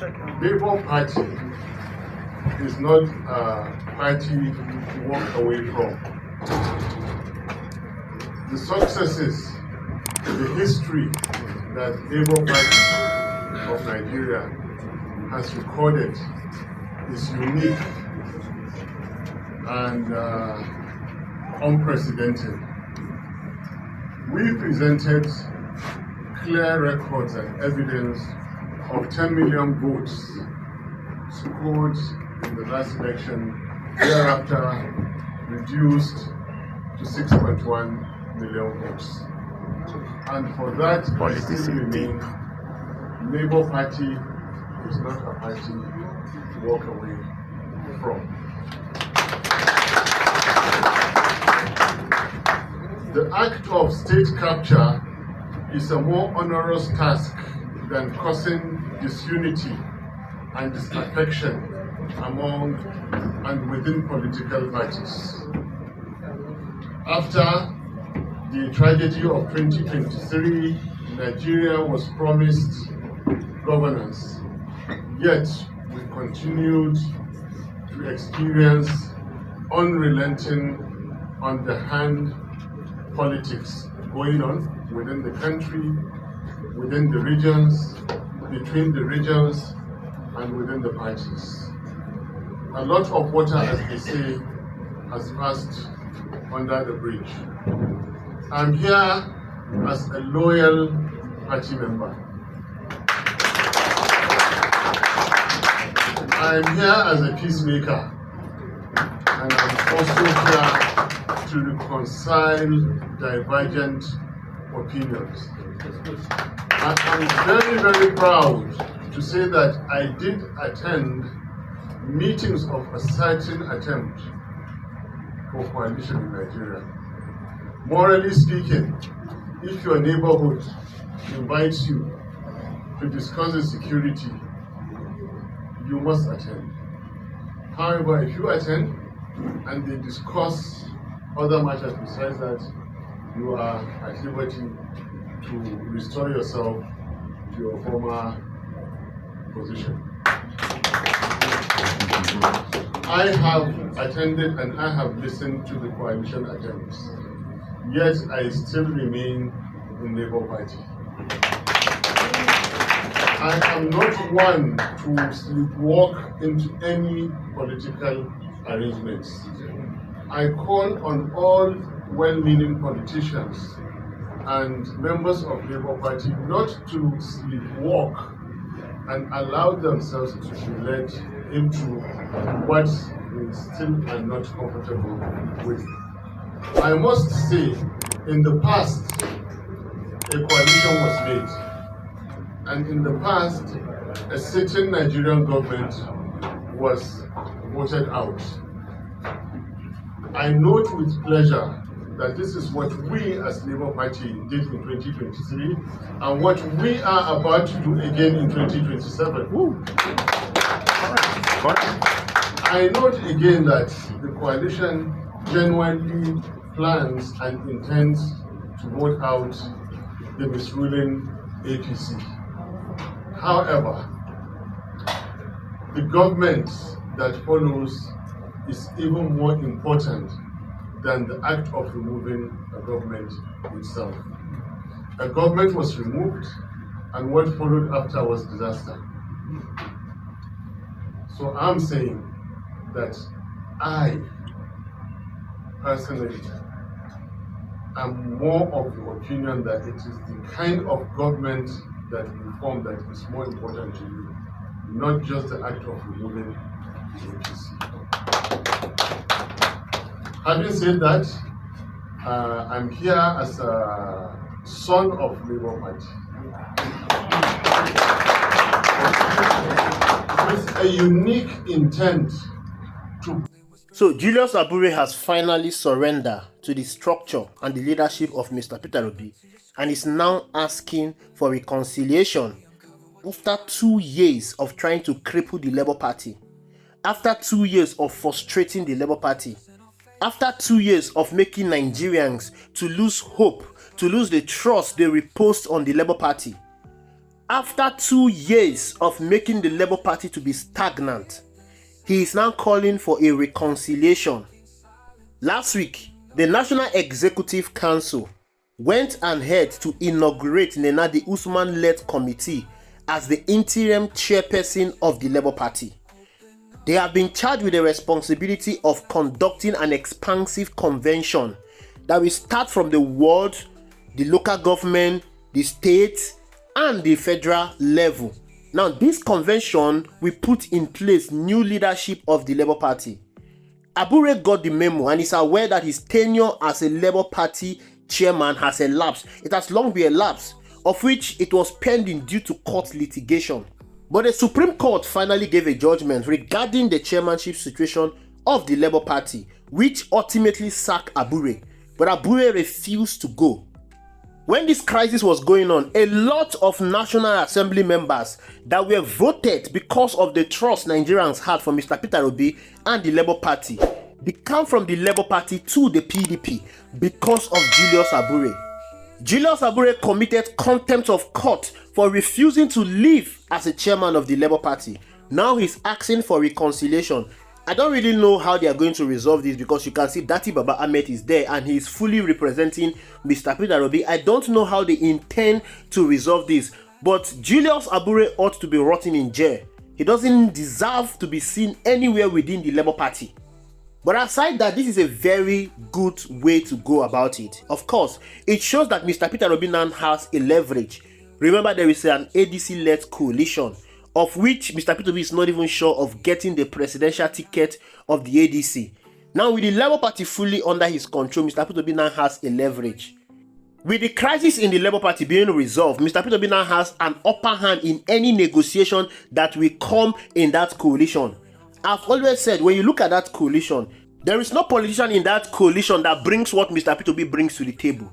Labour Party is not a party to walk away from. The successes, the history that Labour Party of Nigeria has recorded is unique and unprecedented. We presented clear records and evidence of 10 million votes scored in the last election, thereafter reduced to 6.1 million votes. And for that, I still remain, Labour Party is not a party to walk away from. The act of state capture is a more onerous task than causing disunity and disaffection among and within political parties. After the tragedy of 2023, Nigeria was promised governance, yet we continued to experience unrelenting, underhand politics going on within the country, within the regions, between the regions, and within the parties. A lot of water, as they say, has passed under the bridge. I'm here as a loyal party member. I'm here as a peacemaker, and I'm also here to reconcile divergent opinions. I'm very, very proud to say that I did attend meetings of a certain attempt for coalition in Nigeria. Morally speaking, if your neighborhood invites you to discuss the security, you must attend. However, if you attend and they discuss other matters besides that, you are at liberty to restore yourself to your former position. I have attended and I have listened to the coalition attempts, yet I still remain in Labour Party. I am not one to sleepwalk into any political arrangements. I call on all well-meaning politicians and members of Labour Party not to sleepwalk and allow themselves to be led into what they still are not comfortable with. I must say, in the past, a coalition was made. And in the past, a certain Nigerian government was voted out. I note with pleasure that this is what we as Labour Party did in 2023 and what we are about to do again in 2027. I note again that the coalition genuinely plans and intends to vote out the misruling APC. However, the government that follows is even more important than the act of removing a government itself. A government was removed, and what followed after was disaster. So I'm saying that I, personally, am more of the opinion that it is the kind of government that we form that is more important to you, not just the act of removing the APC. Having said that, I'm here as a son of Labour Party with a unique intent to. So Julius Abure has finally surrendered to the structure and the leadership of Mr. Peter Obi and is now asking for reconciliation after 2 years of trying to cripple the Labour Party, after 2 years of frustrating the Labour Party, after 2 years of making Nigerians to lose hope, to lose the trust they reposed on the Labour Party. After 2 years of making the Labour Party to be stagnant, he is now calling for a reconciliation. Last week, the National Executive Council went ahead to inaugurate Nenadi Usman-led committee as the interim chairperson of the Labour Party. They have been charged with the responsibility of conducting an expansive convention that will start from the ward, the local government, the state, and the federal level. Now, this convention will put in place new leadership of the Labour Party. Abure got the memo and is aware that his tenure as a Labour Party chairman has elapsed. It has long been elapsed, of which it was pending due to court litigation. But the Supreme Court finally gave a judgment regarding the chairmanship situation of the Labour Party, which ultimately sacked Abure. But Abure refused to go. When this crisis was going on, a lot of National Assembly members that were voted because of the trust Nigerians had for Mr. Peter Obi and the Labour Party, they come from the Labour Party to the PDP because of Julius Abure. Julius Abure committed contempt of court for refusing to leave as a chairman of the Labour Party. Now he's asking for reconciliation. I don't really know how they are going to resolve this because you can see Datti Ahmed is there and he is fully representing Mr. Peter Obi. I don't know how they intend to resolve this, but Julius Abure ought to be rotting in jail. He doesn't deserve to be seen anywhere within the Labour Party. But aside that, this is a very good way to go about it. Of course, it shows that Mr. Peter Obi now has a leverage. Remember, there is an ADC-led coalition, of which Mr. Peter Obi is not even sure of getting the presidential ticket of the ADC. Now, with the Labour Party fully under his control, Mr. Peter Obi now has a leverage. With the crisis in the Labour Party being resolved, Mr. Peter Obi now has an upper hand in any negotiation that will come in that coalition. I've always said, when you look at that coalition, there is no politician in that coalition that brings what Mr. Peter Obi brings to the table.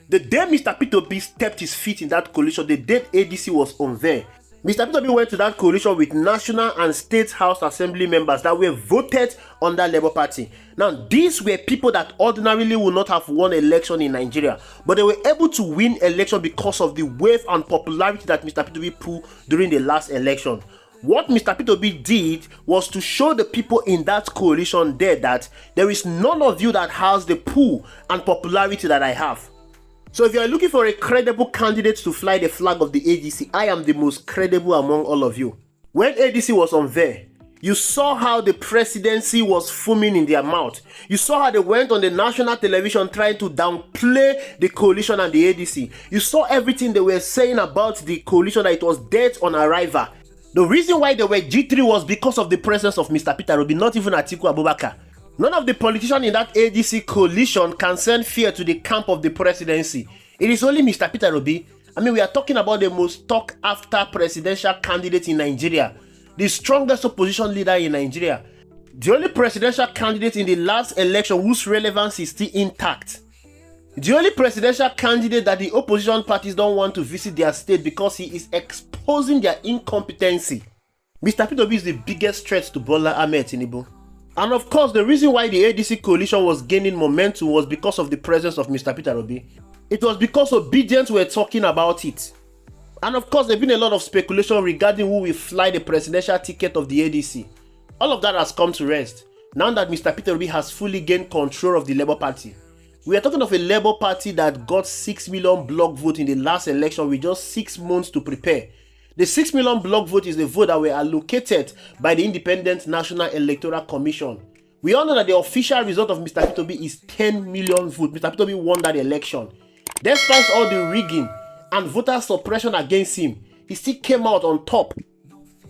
The day Mr. Peter Obi stepped his feet in that coalition, the day ADC was on there, Mr. Peter Obi went to that coalition with National and State House Assembly members that were voted on that Labour Party. Now, these were people that ordinarily would not have won election in Nigeria, but they were able to win election because of the wave and popularity that Mr. Peter Obi pulled during the last election. What Mr. Peter Obi did was to show the people in that coalition there that there is none of you that has the pull and popularity that I have. So if you are looking for a credible candidate to fly the flag of the ADC, I am the most credible among all of you. When ADC was on there, you saw how the presidency was foaming in their mouth. You saw how they went on the national television trying to downplay the coalition and the ADC. You saw everything they were saying about the coalition, that it was dead on arrival. The reason why they were G3 was because of the presence of Mr. Peter Obi, not even Atiku Abubakar. None of the politicians in that ADC coalition can send fear to the camp of the presidency. It is only Mr. Peter Obi. I mean, we are talking about the most sought after presidential candidate in Nigeria, the strongest opposition leader in Nigeria, the only presidential candidate in the last election whose relevance is still intact, the only presidential candidate that the opposition parties don't want to visit their state because he is exposing their incompetency. Mr. Peter Obi is the biggest threat to Bola Ahmed Tinubu. And of course, the reason why the ADC coalition was gaining momentum was because of the presence of Mr. Peter Obi. It was because Obedience were talking about it. And of course, there's been a lot of speculation regarding who will fly the presidential ticket of the ADC. All of that has come to rest now that Mr. Peter Obi has fully gained control of the Labour Party. We are talking of a Labour Party that got 6 million block vote in the last election with just 6 months to prepare. The 6 million block vote is the vote that were allocated by the Independent National Electoral Commission. We all know that the official result of Mr. Peter Obi is 10 million votes. Mr. Peter Obi won that election. Despite all the rigging and voter suppression against him, he still came out on top.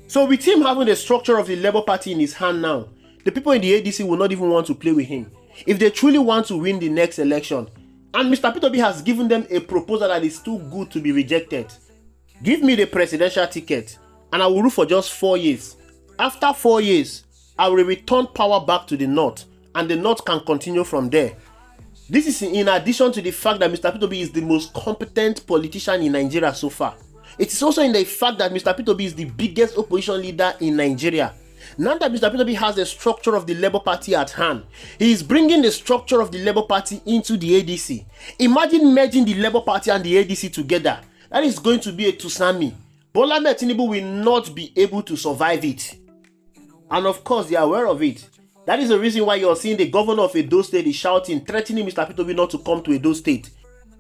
So with him having the structure of the Labour Party in his hand now, the people in the ADC will not even want to play with him if they truly want to win the next election. And Mr. Peter Obi has given them a proposal that is too good to be rejected. Give me the presidential ticket and I will rule for just 4 years. After 4 years, I will return power back to the North and the North can continue from there. This is in addition to the fact that Mr. Peter Obi is the most competent politician in Nigeria so far. It is also in the fact that Mr. Peter Obi is the biggest opposition leader in Nigeria. Now that Mr. Peter Obi has the structure of the Labour Party at hand, he is bringing the structure of the Labour Party into the ADC. Imagine merging the Labour Party and the ADC together. That is going to be a tsunami. Bola Ahmed Tinubu will not be able to survive it. And of course, they are aware of it. That is the reason why you're seeing the governor of Edo State is shouting, threatening Mr. Peter Obi not to come to Edo State.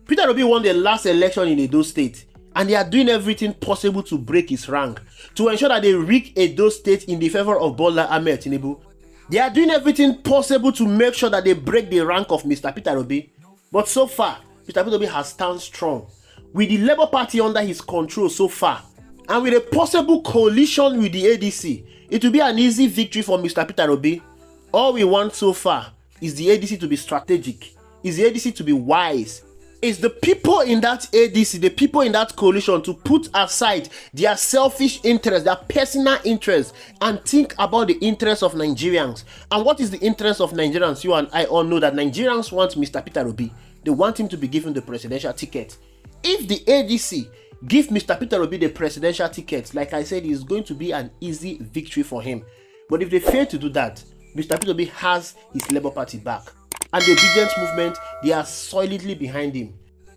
Peter Obi won the last election in Edo State, and they are doing everything possible to break his rank, to ensure that they rig Edo State in the favor of Bola Ahmed Tinubu. They are doing everything possible to make sure that they break the rank of Mr. Peter Obi. But so far, Mr. Peter Obi has stand strong. With the Labour Party under his control so far, and with a possible coalition with the ADC, it will be an easy victory for Mr. Peter Obi. All we want so far is the ADC to be strategic, is the ADC to be wise, is the people in that ADC, the people in that coalition to put aside their selfish interests, their personal interests, and think about the interests of Nigerians. And what is the interest of Nigerians? You and I all know that Nigerians want Mr. Peter Obi. They want him to be given the presidential ticket. If the ADC give Mr. Peter Obi the presidential ticket, like I said, it's going to be an easy victory for him. But if they fail to do that, Mr. Peter Obi has his Labour Party back. And the Obedience movement, they are solidly behind him.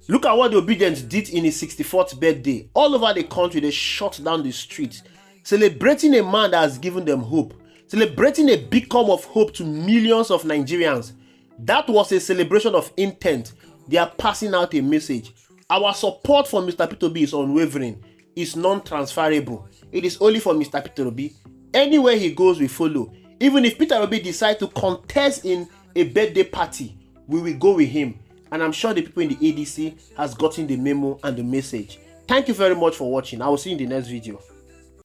Look at what the Obedience did in his 64th birthday. All over the country, they shut down the streets, celebrating a man that has given them hope, celebrating a beacon of hope to millions of Nigerians. That was a celebration of intent. They are passing out a message. Our support for Mr. Peter Obi is unwavering, is non-transferable. It is only for Mr. Peter Obi. Anywhere he goes, we follow. Even if Peter Obi decides to contest in a birthday party, we will go with him. And I'm sure the people in the ADC has gotten the memo and the message. Thank you very much for watching. I will see you in the next video.